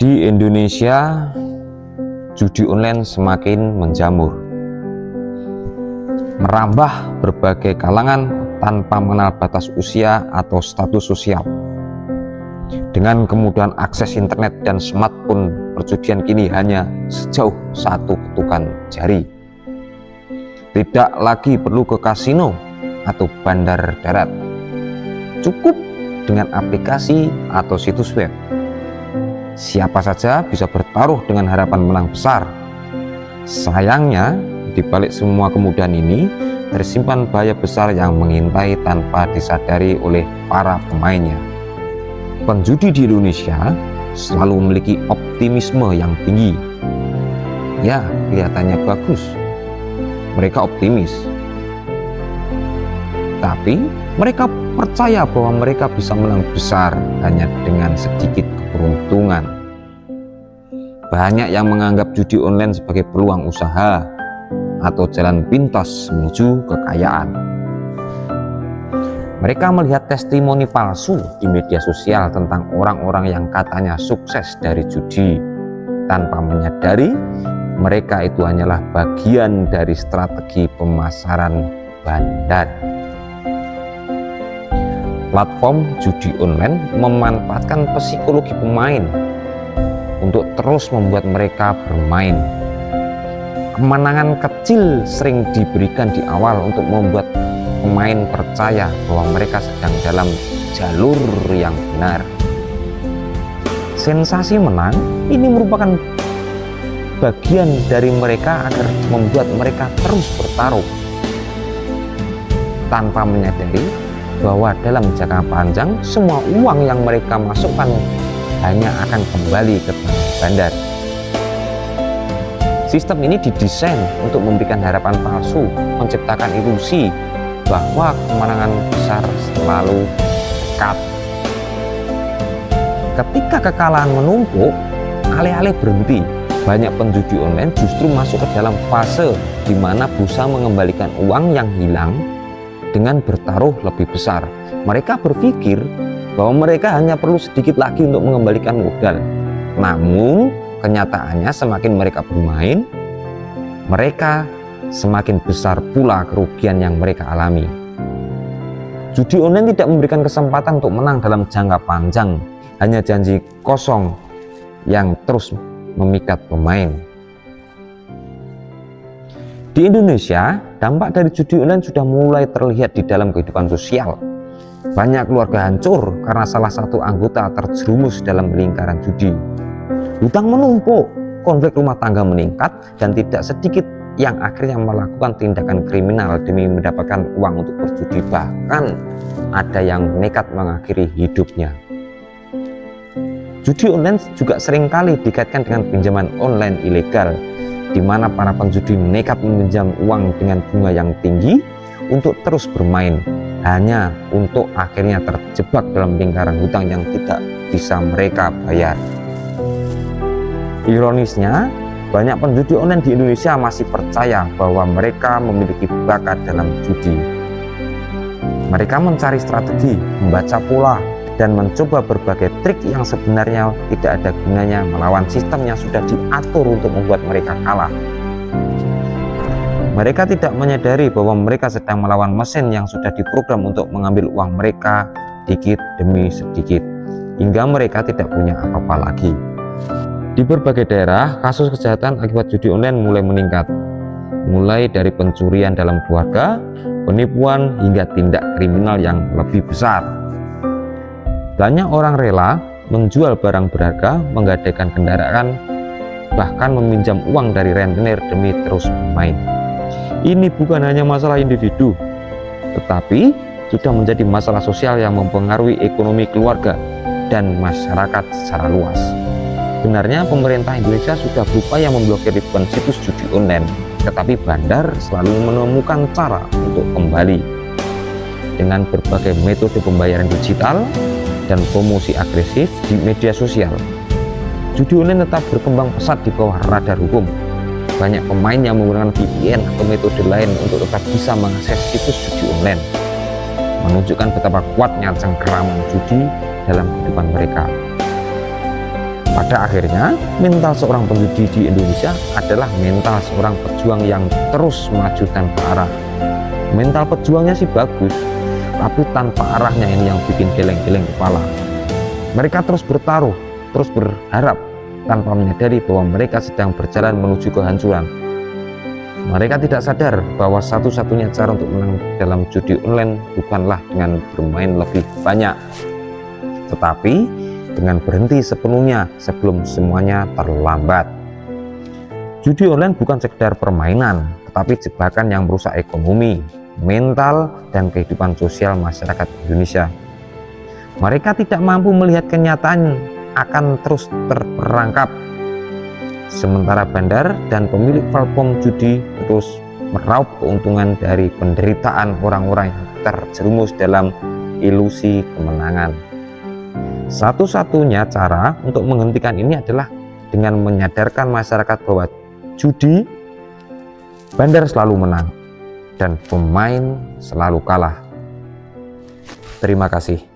Di Indonesia, judi online semakin menjamur, merambah berbagai kalangan tanpa mengenal batas usia atau status sosial. Dengan kemudahan akses internet dan smartphone, perjudian kini hanya sejauh satu ketukan jari. Tidak lagi perlu ke kasino atau bandar darat, cukup dengan aplikasi atau situs web. Siapa saja bisa bertaruh dengan harapan menang besar. Sayangnya, di balik semua kemudahan ini tersimpan bahaya besar yang mengintai tanpa disadari oleh para pemainnya. Penjudi di Indonesia selalu memiliki optimisme yang tinggi. Ya, kelihatannya bagus. Mereka optimis. Tapi mereka percaya bahwa mereka bisa menang besar hanya dengan sedikit keberuntungan. Banyak yang menganggap judi online sebagai peluang usaha atau jalan pintas menuju kekayaan. Mereka melihat testimoni palsu di media sosial tentang orang-orang yang katanya sukses dari judi, tanpa menyadari mereka itu hanyalah bagian dari strategi pemasaran bandar. Platform judi online memanfaatkan psikologi pemain untuk terus membuat mereka bermain. Kemenangan kecil sering diberikan di awal untuk membuat pemain percaya bahwa mereka sedang dalam jalur yang benar. Sensasi menang ini merupakan bagian dari mereka agar membuat mereka terus bertaruh, tanpa menyadari bahwa dalam jangka panjang semua uang yang mereka masukkan hanya akan kembali ke bandar. Sistem ini didesain untuk memberikan harapan palsu, menciptakan ilusi bahwa kemenangan besar selalu dekat. Ketika kekalahan menumpuk, alih-alih berhenti, banyak penjudi online justru masuk ke dalam fase di mana berusaha mengembalikan uang yang hilang dengan bertaruh lebih besar. Mereka berpikir bahwa mereka hanya perlu sedikit lagi untuk mengembalikan modal. Namun, kenyataannya semakin mereka bermain, mereka semakin besar pula kerugian yang mereka alami. Judi online tidak memberikan kesempatan untuk menang dalam jangka panjang, hanya janji kosong yang terus memikat pemain. Di Indonesia, dampak dari judi online sudah mulai terlihat di dalam kehidupan sosial. Banyak keluarga hancur karena salah satu anggota terjerumus dalam lingkaran judi. Hutang menumpuk, konflik rumah tangga meningkat, dan tidak sedikit yang akhirnya melakukan tindakan kriminal demi mendapatkan uang untuk berjudi. Bahkan ada yang nekat mengakhiri hidupnya. Judi online juga seringkali dikaitkan dengan pinjaman online ilegal, di mana para penjudi nekat meminjam uang dengan bunga yang tinggi untuk terus bermain, hanya untuk akhirnya terjebak dalam lingkaran hutang yang tidak bisa mereka bayar. Ironisnya, banyak penjudi online di Indonesia masih percaya bahwa mereka memiliki bakat dalam judi. Mereka mencari strategi, membaca pola, dan mencoba berbagai trik yang sebenarnya tidak ada gunanya melawan sistem yang sudah diatur untuk membuat mereka kalah. Mereka tidak menyadari bahwa mereka sedang melawan mesin yang sudah diprogram untuk mengambil uang mereka sedikit demi sedikit, hingga mereka tidak punya apa-apa lagi. Di berbagai daerah, kasus kejahatan akibat judi online mulai meningkat, mulai dari pencurian dalam keluarga, penipuan, hingga tindak kriminal yang lebih besar. Banyak orang rela menjual barang berharga, menggadaikan kendaraan, bahkan meminjam uang dari rentenir demi terus bermain. Ini bukan hanya masalah individu, tetapi sudah menjadi masalah sosial yang mempengaruhi ekonomi keluarga dan masyarakat secara luas. Sebenarnya pemerintah Indonesia sudah berupaya memblokir ribuan situs judi online, tetapi bandar selalu menemukan cara untuk kembali. Dengan berbagai metode pembayaran digital dan promosi agresif di media sosial, judi online tetap berkembang pesat di bawah radar hukum. Banyak pemain yang menggunakan VPN atau metode lain untuk tetap bisa mengakses situs judi online, menunjukkan betapa kuatnya cengkeraman judi dalam kehidupan mereka. Pada akhirnya, mental seorang penjudi di Indonesia adalah mental seorang pejuang yang terus maju tanpa arah. Mental pejuangnya sih bagus, tapi tanpa arahnya ini yang bikin geleng-geleng kepala. Mereka terus bertaruh, terus berharap, tanpa menyadari bahwa mereka sedang berjalan menuju kehancuran. Mereka tidak sadar bahwa satu-satunya cara untuk menang dalam judi online bukanlah dengan bermain lebih banyak, tetapi dengan berhenti sepenuhnya sebelum semuanya terlambat. Judi online bukan sekedar permainan, tetapi jebakan yang merusak ekonomi, mental, dan kehidupan sosial masyarakat Indonesia. Mereka tidak mampu melihat kenyataan akan terus terperangkap, sementara bandar dan pemilik platform judi terus meraup keuntungan dari penderitaan orang-orang yang terjerumus dalam ilusi kemenangan. Satu-satunya cara untuk menghentikan ini adalah dengan menyadarkan masyarakat bahwa judi, bandar selalu menang dan pemain selalu kalah. Terima kasih.